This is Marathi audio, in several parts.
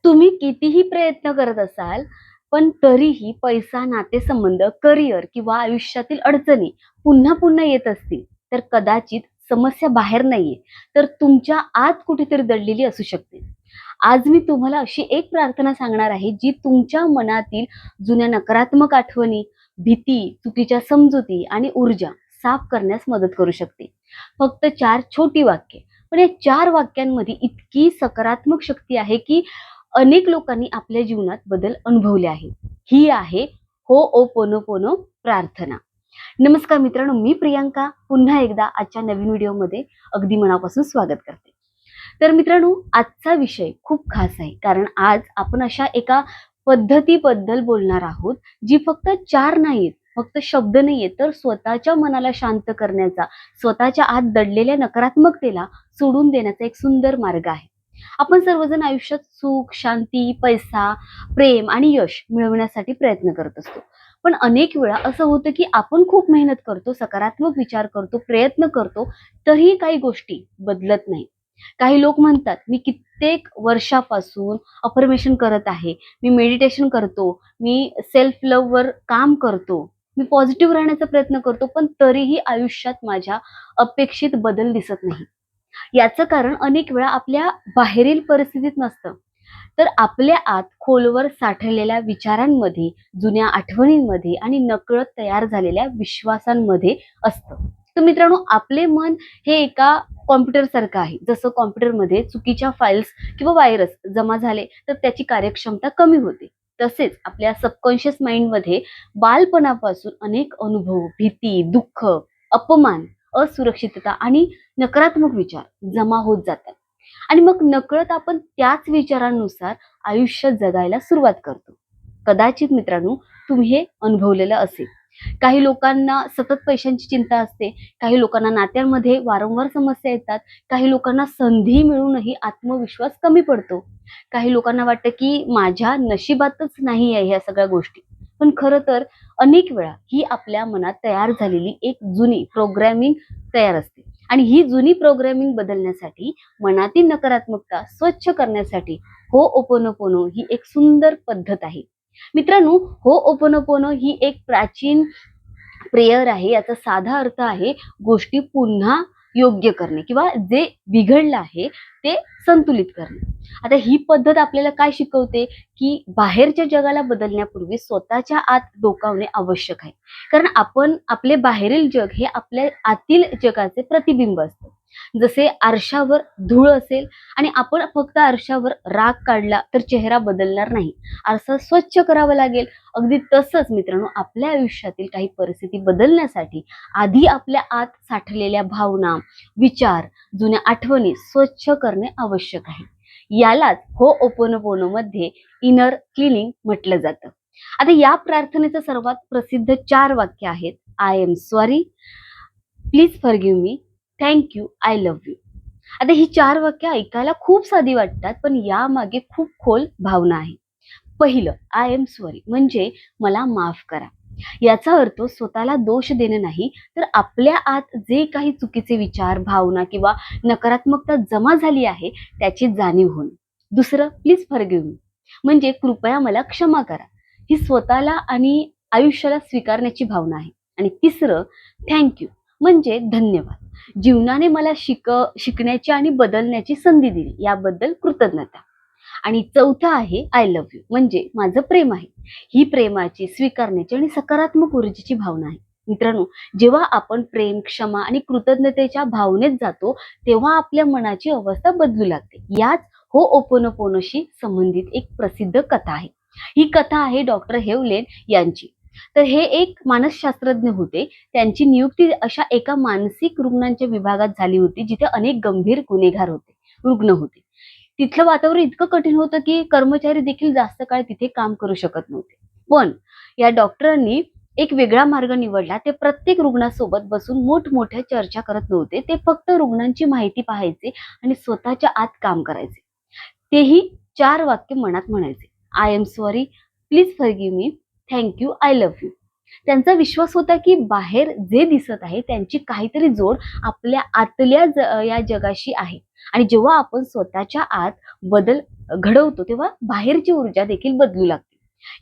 तुम्ही कितीही प्रयत्न करत असाल, पण तरीही पैसा, नातेसंबंध, करिअर किंवा आयुष्यातील अडचणी पुन्हा-पुन्हा येत असतील, तर कदाचित समस्या बाहेर नाहीये, तर तुमच्या आत कुठेतरी दडलेली असू शकते. आज मी तुम्हाला अशी एक प्रार्थना सांगणार आहे, जी तुमच्या मनातील जुन्या नकारात्मक आठवणी, भीती, चुकीच्या समजुती आणि ऊर्जा साफ करण्यास मदत करू शकते. फक्त 4 छोटी वाक्ये. पण या 4 वाक्यांमध्ये इतकी सकारात्मक शक्ती आहे, की अनेक लोकांनी आपल्या जीवनात बदल अनुभवले आहेत. ही आहे होओपोनोपोनो प्रार्थना. नमस्कार मित्रांनो, मी प्रियांका पुन्हा एकदा आजच्या नवीन व्हिडिओमध्ये अगदी मनापासून स्वागत करते. तर मित्रांनो, आजचा विषय खूप खास आहे, कारण आज आपण अशा एका पद्धतीबद्दल बोलणार आहोत, जी फक्त 4 नाहीत, फक्त शब्द नाहीयेत, तर स्वतःच्या मनाला शांत करण्याचा, स्वतःच्या आत दडलेल्या नकारात्मकतेला सोडून देण्याचा एक सुंदर मार्ग आहे. आपण सर्वजण आयुष्यात सुख, शांती, पैसा, प्रेम आणि यश मिळवण्यासाठी प्रयत्न करत असतो. पण अनेक वेळा असं होतं, की आपण खूप मेहनत करतो, सकारात्मक विचार करतो, प्रयत्न करतो, तरीही काही गोष्टी बदलत नाही. काही लोक म्हणतात, "मी कित्येक वर्षापासून अफर्मेशन करत आहे, मी मेडिटेशन करतो, मी सेल्फ लव्हवर काम करतो, मी पॉझिटिव्ह राहण्याचा प्रयत्न करतो, पण तरीही आयुष्यात माझ्या अपेक्षित बदल दिसत नाही." याचं कारण अनेक वेळा आपल्या बाहेरील परिस्थितीत नसतं, तर आपल्या आत खोलवर साठलेल्या विचारांमध्ये, जुन्या आठवणींमध्ये आणि नकळत तयार झालेल्या विश्वासांमध्ये असतं. तर मित्रांनो, आपले मन हे एका कॉम्प्युटरसारखं आहे. जसं कॉम्प्युटरमध्ये चुकीच्या फाइल्स किंवा व्हायरस जमा झाले तर त्याची कार्यक्षमता कमी होते. तसेच आपल्या सबकॉन्शियस माइंडमध्ये बालपणापासून अनेक अनुभव, भीती, दुःख, अपमान, असुरक्षितता आणि नकारात्मक विचार जमा होत जातात आणि मग नकळत आपण त्याच विचारांनुसार आयुष्य जगायला सुरुवात करतो. कदाचित मित्रांनो, तुम्ही हे अनुभवलेलं असेल. काही लोकांना सतत पैशांची चिंता असते, काही लोकांना नात्यांमध्ये वारंवार समस्या येतात, काही लोकांना संधी मिळूनही आत्मविश्वास कमी पडतो. काही लोकांना वाटतं की माझ्या नशिबातच नाही आहे ह्या सगळ्या गोष्टी. पण खरं तर अनेक वेळा ही आपल्या मनात तयार झालेली एक जुनी प्रोग्रॅमिंग तयार असते आणि ही जुनी प्रोग्रॅमिंग बदलण्यासाठी, मनातील नकारात्मकता स्वच्छ करण्यासाठी होओपोनोपोनो ही एक सुंदर पद्धत आहे. मित्रांनो, होओपोनोपोनो ही एक प्राचीन प्रेयर आहे. याचा साधा अर्थ आहे गोष्टी पुन्हा योग्य करणे किंवा जे बिघडलं आहे ते संतुलित करणे. आता ही पद्धत आपल्याला काय शिकवते, की बाहेरच्या जगाला बदलण्यापूर्वी स्वतःच्या आत डोकावणे आवश्यक आहे. कारण आपण आपले बाहेरील जग हे आपल्या आतील जगाचे प्रतिबिंब असतं. जसे आरशावर धूळ असेल आणि आपण फक्त आरशावर राग काढला तर चेहरा बदलणार नाही. आरसा स्वच्छ करावा लागेल. अगदी तसंच मित्रांनो, आपल्या आयुष्यातील काही परिस्थिती बदलण्यासाठी आधी आपल्या आत साठलेल्या भावना, विचार, जुन्या आठवणी स्वच्छ करणे आवश्यक आहे. यालाच होओपोनोपोनोमध्ये इनर क्लिनिंग म्हटलं जातं. आता या प्रार्थनेचं सर्वात प्रसिद्ध 4 वाक्य आहेत. I am sorry, please forgive me, thank you, I love you. आता ही 4 वाक्य ऐकायला खूप साधी वाटतात, पण यामागे खूप खोल भावना आहे. पहिलं, आय एम सॉरी म्हणजे मला माफ करा. याचा अर्थ स्वतःला दोष देणं नाही, तर आपल्या आत जे काही चुकीचे विचार, भावना किंवा नकारात्मकता जमा झाली आहे त्याची जाणीव होणे. दुसरं, प्लीज फॉरगिव्ह मी म्हणजे कृपया मला क्षमा करा. ही स्वतःला आणि आयुष्याला स्वीकारण्याची भावना आहे. आणि तिसरं, थँक यू म्हणजे धन्यवाद. जीवनाने मला शिकण्याची आणि बदलण्याची संधी दिली याबद्दल कृतज्ञता. आणि चौथा आहे आय लव्ह यू म्हणजे माझं प्रेम आहे. ही प्रेमाची, स्वीकारण्याची आणि सकारात्मक ऊर्जेची भावना आहे. मित्रांनो, जेव्हा आपण प्रेम, क्षमा आणि कृतज्ञतेच्या भावनेत जातो, तेव्हा आपल्या मनाची अवस्था बदलू लागते. याच होओपोनोपोनोशी संबंधित एक प्रसिद्ध कथा आहे. ही कथा आहे डॉक्टर हेवलेन यांची. तर हे एक मानसशास्त्रज्ञ होते. त्यांची नियुक्ती अशा एका मानसिक रुग्णांच्या विभागात झाली होती, जिथे अनेक गंभीर गुन्हेगार होते, रुग्ण होते. तिथलं वातावरण इतकं कठीण होतं, की कर्मचारी देखील जास्त काळ तिथे काम करू शकत नव्हते. पण या डॉक्टरांनी एक वेगळा मार्ग निवडला. ते प्रत्येक रुग्णासोबत बसून मोठमोठ्या चर्चा करत नव्हते. ते फक्त रुग्णांची माहिती पाहायचे आणि स्वतःच्या आत काम करायचे. तेही 4 वाक्य मनात म्हणायचे. I am sorry, please forgive me, thank you, I love you. त्यांचा विश्वास होता, की बाहेर जे दिसत आहे त्यांची काहीतरी जोड आपल्या आतल्या या जगाशी आहे. आणि जेव्हा आपण स्वतःच्या आत बदल घडवतो तेव्हा बाहेरची ऊर्जा देखील बदलू लागते.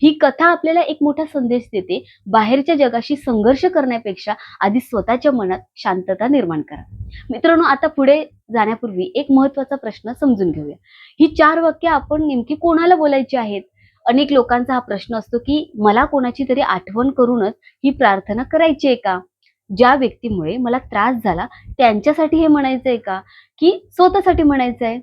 ही कथा आपल्याला एक मोठा संदेश देते, बाहेरच्या जगाशी संघर्ष करण्यापेक्षा आधी स्वतःच्या मनात शांतता निर्माण करा. मित्रांनो, आता पुढे जाण्यापूर्वी एक महत्त्वाचा प्रश्न समजून घेऊया. ही 4 वाक्य आपण नेमकी कोणाला बोलायची आहेत? अनेक लोकांचा हा प्रश्न असतो, की मला कोणाची तरी आठवण करूनच ही प्रार्थना करायची आहे का? ज्या व्यक्तीमुळे मला त्रास झाला त्यांच्यासाठी हे म्हणायचंय का? की स्वतःसाठी म्हणायचंय?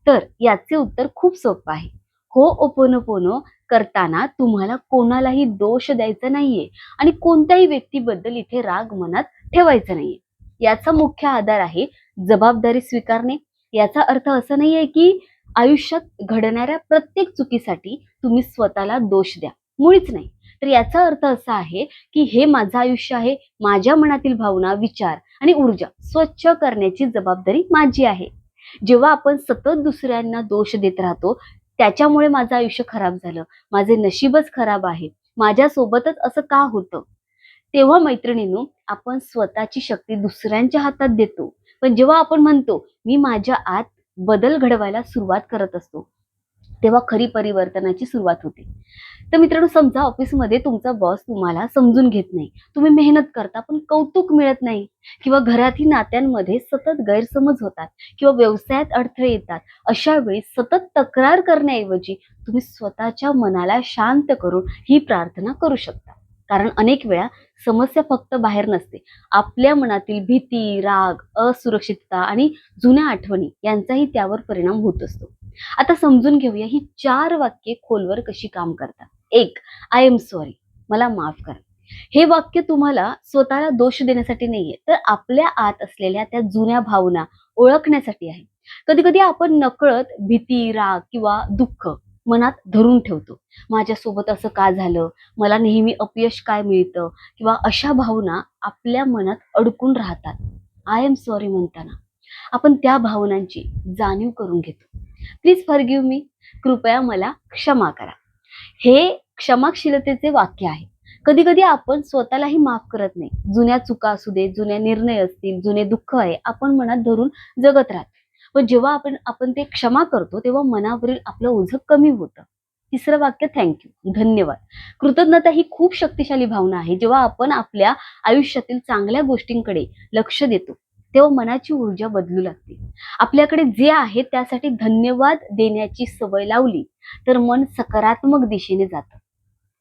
तर याचे उत्तर खूप सोपं आहे. हो'ओपोनोपोनो करताना तुम्हाला कोणालाही दोष द्यायचा नाहीये आणि कोणत्याही व्यक्तीबद्दल इथे राग मनात ठेवायचा नाहीये. याचा मुख्य आधार आहे जबाबदारी स्वीकारणे. याचा अर्थ असा नाहीये की आयुष्यात घडणाऱ्या प्रत्येक चुकीसाठी तुम्ही स्वतःला दोष द्या. मुळीच नाही. तर याचा अर्थ असा आहे की हे माझं आयुष्य आहे. माझ्या मनातील भावना, विचार आणि ऊर्जा स्वच्छ करण्याची जबाबदारी माझी आहे. जेव्हा आपण सतत दुसऱ्यांना दोष देत राहतो, त्याच्यामुळे माझं आयुष्य खराब झालं, माझे नशीबच खराब आहे, माझ्यासोबतच असं का होतं? तेव्हा मैत्रिणींनो, आपण स्वतःची शक्ती दुसऱ्यांच्या हातात देतो. पण जेव्हा आपण म्हणतो, मी माझ्या आत बदल घडवायला सुरुवात करत असतो, तेव्हा खरी परिवर्तनाची सुरुवात होते. तर मित्रांनो, समजा ऑफिसमध्ये तुमचा बॉस तुम्हाला समजून घेत नाही. तुम्ही मेहनत करता पण कौतुक मिळत नाही किंवा घरातील नात्यांमध्ये सतत गैरसमज होतात किंवा व्यवसायात अडथळे येतात. अशा वेळी सतत तक्रार करण्याऐवजी तुम्ही स्वतःच्या मनाला शांत करून ही प्रार्थना करू शकता. कारण अनेक वेळा समस्या फक्त बाहेर नसते. आपल्या मनातील भीती, राग, असुरक्षितता आणि जुन्या आठवणी यांचाही त्यावर परिणाम होत असतो. आता समजून घेऊया ही 4 वाक्ये खोलवर कशी काम करतात. 1. I am sorry. मला माफ करा. हे वाक्य तुम्हाला स्वतःला दोष देण्यासाठी नाहीये, तर आपल्या आत असलेल्या त्या जुन्या भावना ओळखण्यासाठी आहे. कधी-कधी आपण नकळत भीती, राग किंवा दुःख मनात धरून ठेवतो. माझ्यासोबत असं का झालं? मला नेहमी अपयश काय मिळतं? किंवा अशा भावना आपल्या मनात अडकून राहतात. आय एम सॉरी म्हणताना आपण त्या भावनांची जाणीव करून घेतो. Please forgive me. कृपया मला क्षमा करा. हे क्षमाशीलतेचे वाक्य आहे. कधी-कधी आपण स्वतःलाही माफ करत नाही. जुन्या चुका असू दे, जुने निर्णय असतील, जुने दुःख आहे, आपण मनात धरून जगत राहतो. पण जेव्हा आपण ते क्षमा करतो, तेव्हा मनावरील आपलं ओझं कमी होतं. तिसरं वाक्य धन्यवाद. कृतज्ञता ही खूप शक्तिशाली भावना आहे. जेव्हा आपण आपल्या आयुष्यातील चांगल्या गोष्टींकडे लक्ष देतो, तेव्हा मनाची ऊर्जा बदलू लागते. आपल्याकडे जे आहे त्यासाठी धन्यवाद देण्याची सवय लावली, तर मन सकारात्मक दिशेने जातं.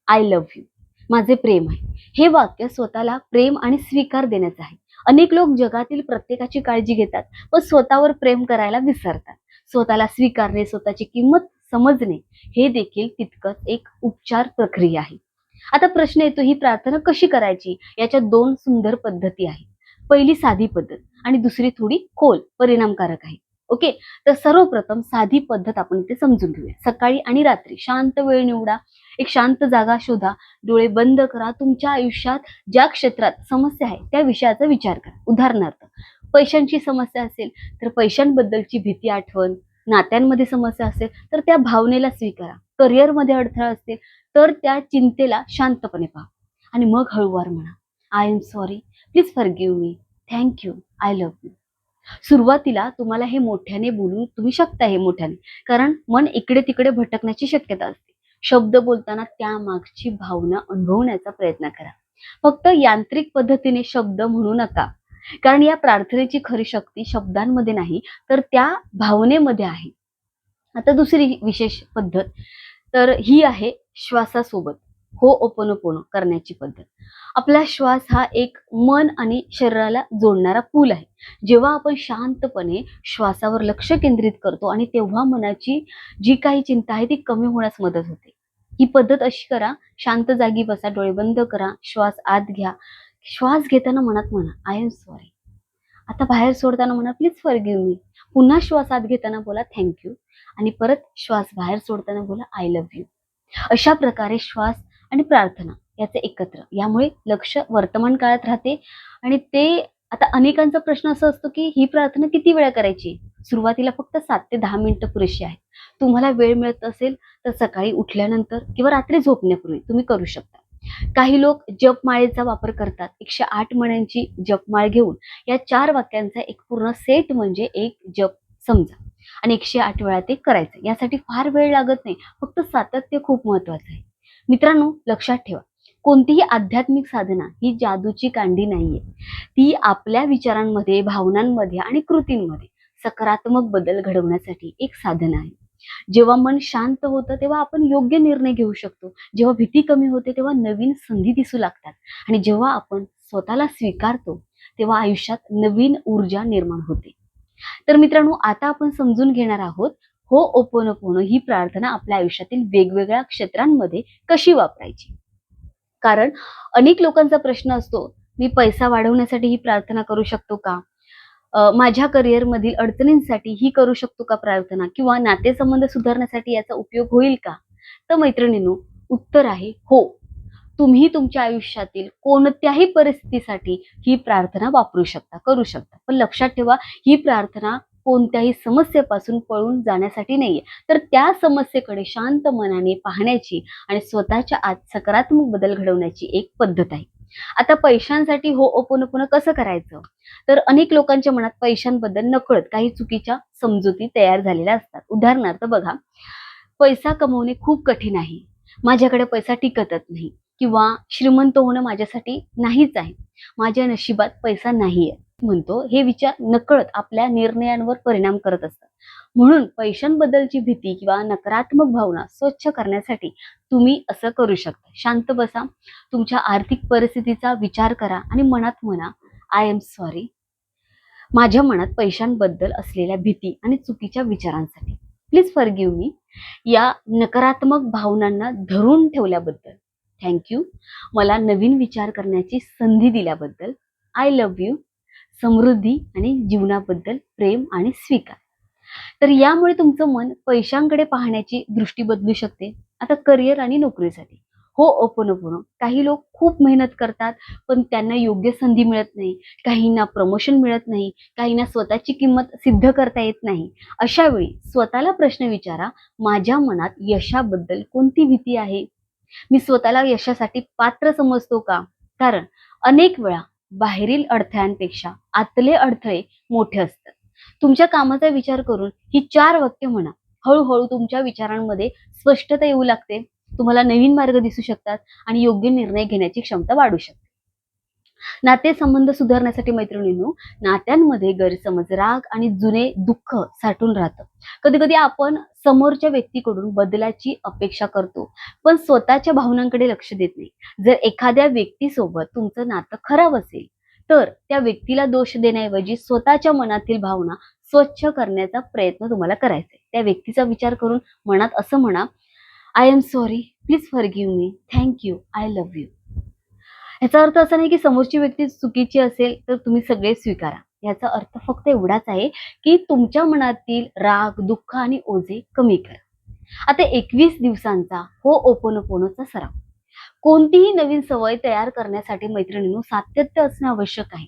I love you. माझे प्रेम आहे. हे वाक्य स्वतःला प्रेम आणि स्वीकार देण्याचं आहे. अनेक लोक जगातील प्रत्येकाची काळजी घेतात, पण स्वतःवर प्रेम करायला विसरतात. स्वतःला स्वीकारणे, स्वतःची किंमत समजणे हे देखील तितकंच एक उपचार प्रक्रिया आहे. आता प्रश्न येतो, ही प्रार्थना कशी करायची? याच्या 2 सुंदर पद्धती आहेत. पहिली साधी पद्धत आणि दुसरी थोडी खोल परिणामकारक आहे. ओके. तर सर्वप्रथम साधी पद्धत आपण इथे समजून घेऊया. सकाळी आणि रात्री शांत वेळ निवडा. एक शांत जागा शोधा. डोळे बंद करा. तुमच्या आयुष्यात ज्या क्षेत्रात समस्या आहे त्या विषयाचा विचार करा. उदाहरणार्थ, पैशांची समस्या असेल तर पैशांबद्दलची भीती आठवण, नात्यांमध्ये समस्या असेल तर त्या भावनेला स्वीकारा, करिअरमध्ये अडथळा असतील तर त्या चिंतेला शांतपणे पहा आणि मग हळूवार म्हणा, I am sorry, please forgive me, thank you, I love you. सुरुवातीला तुम्हाला हे मोठ्याने बोलू तुम्ही शकता हे मोठ्याने, कारण मन इकडे तिकडे भटकण्याची शक्यता असते. शब्द बोलताना त्यामागची भावना अनुभवण्याचा प्रयत्न करा. फक्त यांत्रिक पद्धतीने शब्द म्हणू नका, कारण या प्रार्थनेची खरी शक्ती शब्दांमध्ये नाही तर त्या भावनेमध्ये आहे. आता दुसरी विशेष पद्धत तर ही आहे श्वासासोबत हो'ओपोनोपोनो करण्याची पद्धत. आपला श्वास हा एक मन आणि शरीराला जोडणारा पूल आहे. जेव्हा आपण शांतपणे श्वासावर लक्ष केंद्रित करतो आणि तेव्हा मनाची जी काही चिंता आहे ती कमी होण्यास मदत होते. ही पद्धत अशी करा, शांत जागी बसा, डोळे बंद करा, श्वास आत घ्या. श्वास घेताना मनात म्हणा, आय एम सॉरी. आता बाहेर सोडताना म्हणा, प्लीज फॉरगिव्ह मी. पुन्हा श्वास आत घेताना बोला, थँक यू. आणि परत श्वास बाहेर सोडताना बोला, आय लव्ह यू. अशा प्रकारे श्वास आणि प्रार्थना याचे एकत्र, यामुळे लक्ष वर्तमान काळात राहते. आणि ते आता अनेकांचा प्रश्न असा असतो की ही प्रार्थना किती वेळा करायची? सुरुवातीला फक्त 7 ते 10 मिनिटं पुरेशी आहे. तुम्हाला वेळ मिळत असेल तर सकाळी उठल्यानंतर किंवा रात्री झोपण्यापूर्वी तुम्ही करू शकता. काही लोक जपमाळेचा वापर करतात. 108 मण्यांची जपमाळ घेऊन या 4 वाक्यांचा एक पूर्ण सेट म्हणजे एक जप समजा. आणि 108 वेळा ते करायचं. यासाठी फार वेळ लागत नाही, फक्त सातत्य खूप महत्वाचं आहे. मित्रांनो, लक्षात ठेवा, कोणतीही आध्यात्मिक साधना ही जादूची कांडी नाहीये. ती आपल्या विचारांमध्ये, भावनांमध्ये आणि कृतींमध्ये सकारात्मक बदल घडवण्यासाठी एक साधन आहे. जेव्हा मन शांत होतं तेव्हा आपण योग्य निर्णय घेऊ शकतो. जेव्हा भीती कमी होते तेव्हा नवीन संधी दिसू लागतात आणि जेव्हा आपण स्वतःला स्वीकारतो तेव्हा आयुष्यात नवीन ऊर्जा निर्माण होते. तर मित्रांनो, आता आपण समजून घेणार आहोत होओपोनोपोनो ही प्रार्थना आपल्या आयुष्यातील वेगवेगळ्या क्षेत्रांमध्ये कशी वापरायची. कारण अनेक लोकांचा प्रश्न असतो, मी पैसा वाढवण्यासाठी ही प्रार्थना करू शकतो का? माझ्या करिअरमधील अडचणींसाठी ही करू शकतो का प्रार्थना? किंवा नातेसंबंध सुधारण्यासाठी याचा उपयोग होईल का? तर मैत्रिणींनो, उत्तर आहे हो. तुम्ही तुमच्या आयुष्यातील कोणत्याही परिस्थितीसाठी ही प्रार्थना वापरू शकता, करू शकता. पण लक्षात ठेवा, ही प्रार्थना कोणत्याही समस्येपासून पळून जाण्यासाठी नाहीये, तर त्या समस्येकडे शांत मनाने पाहण्याची आणि स्वतःच्या आत सकारात्मक बदल घडवण्याची एक पद्धत आहे. आता पैशांसाठी होओपोनोपोनो कसं करायचं? तर अनेक लोकांच्या मनात पैशांबद्दल नकळत काही चुकीच्या समजुती तयार झालेल्या असतात. उदाहरणार्थ बघा, पैसा कमवणे खूप कठीण आहे. माझ्याकडे पैसा टिकतच नाही किंवा श्रीमंत होणं माझ्यासाठी नाहीच आहे. माझ्या नशिबात पैसा नाहीये म्हणतो हे विचार नकळत आपल्या निर्णयांवर परिणाम करत असतात. म्हणून पैशांबद्दलची भीती किंवा नकारात्मक भावना स्वच्छ करण्यासाठी तुम्ही असं करू शकता. शांत बसा, तुमच्या आर्थिक परिस्थितीचा विचार करा आणि मनात म्हणा, आय एम सॉरी माझ्या मनात पैशांबद्दल असलेल्या भीती आणि चुकीच्या विचारांसाठी. Please forgive me. या नकारात्मक भावनांना धरून ठेवल्याबद्दल थँक यू. मला नवीन विचार करण्याची संधी दिल्याबद्दल आय लव्ह यू. समृद्धी आणि जीवनाबद्दल प्रेम आणि स्वीकार. तर यामुळे तुमचं मन पैशांकडे पाहण्याची दृष्टी बदलू शकते. आता करिअर आणि नोकरीसाठी होओपोनोपोनो. काही लोक खूप मेहनत करतात पण त्यांना योग्य संधी मिळत नाही. काहींना प्रमोशन मिळत नाही, काहींना स्वतःची किंमत सिद्ध करता येत नाही. अशा वेळी स्वतःला प्रश्न विचारा, माझ्या मनात यशाबद्दल कोणती भीती आहे? मी स्वतःला यशासाठी पात्र समजतो का? कारण अनेक वेळा बाहेरील अडथळ्यांपेक्षा आतले अडथळे मोठे असतात. तुमच्या कामाचा विचार करून ही 4 वाक्य म्हणा. हळूहळू तुमच्या विचारांमध्ये स्पष्टता येऊ लागते. तुम्हाला नवीन मार्ग दिसू शकतात आणि योग्य निर्णय घेण्याची क्षमता वाढू शकते. नातेसंबंध सुधारण्यासाठी मैत्रिणींनो, नात्यांमध्ये गैरसमज, राग आणि जुने दुःख साठून राहतं. कधी कधी आपण समोरच्या व्यक्तीकडून बदलाची अपेक्षा करतो पण स्वतःच्या भावनांकडे लक्ष देत नाही. जर एखाद्या व्यक्तीसोबत तुमचं नातं खराब असेल तर त्या व्यक्तीला दोष देण्याऐवजी स्वतःच्या मनातील भावना स्वच्छ करण्याचा प्रयत्न तुम्हाला करायचा आहे. त्या व्यक्तीचा विचार करून मनात असं म्हणा, I am sorry, please forgive me, thank you, I love you. याचा अर्थ असा नाही की समोरची व्यक्ती चुकीची असेल तर तुम्ही सगळे स्वीकारा. याचा अर्थ फक्त एवढाच आहे की तुमच्या मनातील राग, दुःख आणि ओझे कमी करा. आता 21 दिवसांचा होओपोनोपोनोचा सराव. कोणतीही नवीन सवय तयार करण्यासाठी मैत्रिणींनो सातत्य असणे आवश्यक आहे.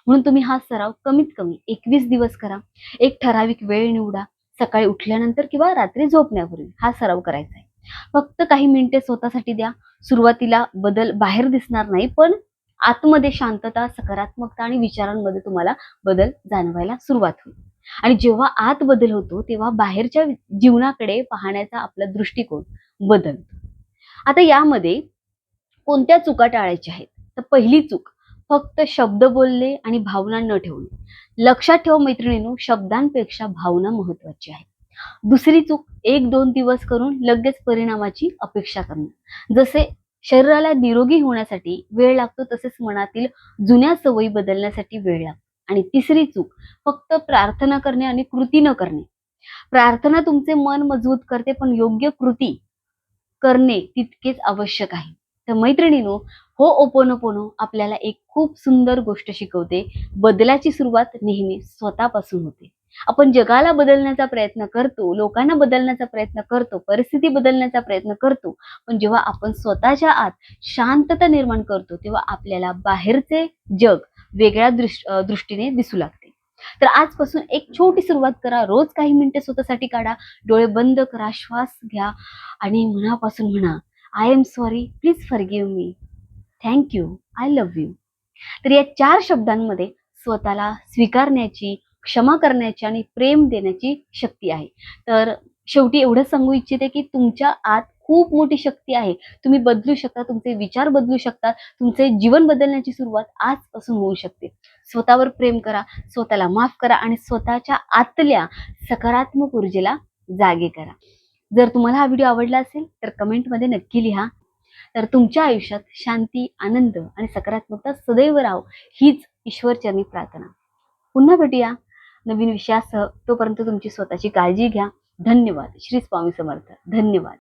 म्हणून तुम्ही हा सराव कमीत कमी 21 दिवस करा. एक ठराविक वेळ निवडा. सकाळी उठल्यानंतर किंवा रात्री झोपण्यापूर्वी हा सराव करायचा आहे. फक्त काही मिनिटे स्वतःसाठी द्या. सुरुवातीला बदल बाहेर दिसणार नाही पण आतमध्ये शांतता, सकारात्मकता आणि विचारांमध्ये तुम्हाला बदल जाणवायला सुरुवात होईल. आणि जेव्हा आत बदल होतो तेव्हा बाहेरच्या जीवनाकडे पाहण्याचा आपला दृष्टिकोन बदलतो. आता यामध्ये कोणत्या चुका टाळायच्या आहेत? तर पहिली चूक, फक्त शब्द बोलणे आणि भावना न ठेवणे. लक्षात ठेवा मैत्रिणींनो, शब्दांपेक्षा भावना महत्वाची आहे. दुसरी चूक, 1-2 दिवस करून लगेच परिणामाची अपेक्षा करणं. जसे शरीराला निरोगी होण्यासाठी वेळ लागतो तसेच मनातील जुन्या सवयी बदलण्यासाठी वेळ लागतो. आणि तिसरी चूक, फक्त प्रार्थना करणे आणि कृती न करणे. प्रार्थना तुमचे मन मजबूत करते पण योग्य कृती करणे तितकेच आवश्यक आहे. तर मैत्रिणींनो, होओपोनोपोनो आपल्याला एक खूप सुंदर गोष्ट शिकवते. बदलाची सुरुवात नेहमी स्वतःपासून होते. आपण जगाला बदलण्याचा प्रयत्न करतो, लोकांना बदलण्याचा प्रयत्न करतो, परिस्थिती बदलण्याचा प्रयत्न करतो. पण जेव्हा आपण स्वतःच्या आत शांतता निर्माण करतो तेव्हा आपल्याला बाहेरचे जग वेगळ्या दृष्टीने दिसू लागते. तर आजपासून एक छोटी सुरुवात करा. रोज काही मिनिटे स्वतःसाठी काढा. डोळे बंद करा, श्वास घ्या आणि मनापासून म्हणा, I am sorry, please forgive me, thank you, I love you. तर या 4 शब्दांमध्ये स्वतःला स्वीकारण्याची, क्षमा करण्याची आणि प्रेम देण्याची शक्ती आहे. तर शेवटी एवढंच सांगू इच्छिते, की तुमच्या आत खूप मोठी शक्ती आहे. तुम्ही बदलू शकता, तुमचे विचार बदलू शकतात, तुमचे जीवन बदलण्याची सुरुवात आजपासून होऊ शकते. स्वतःवर प्रेम करा, स्वतःला माफ करा आणि स्वतःच्या आतल्या सकारात्मक ऊर्जेला जागे करा. जर तुम्हाला हा व्हिडिओ आवडला असेल, तर कमेंटमध्ये नक्की लिहा. तर तुमच्या आयुष्यात शांती, आनंद आणि सकारात्मकता सदैव राहो, हीच ईश्वरचरणी प्रार्थना. पुन्हा भेटूया नवीन विषयासह. तोपर्यंत तुमची स्वतःची काळजी घ्या. धन्यवाद. श्री स्वामी समर्थ. धन्यवाद.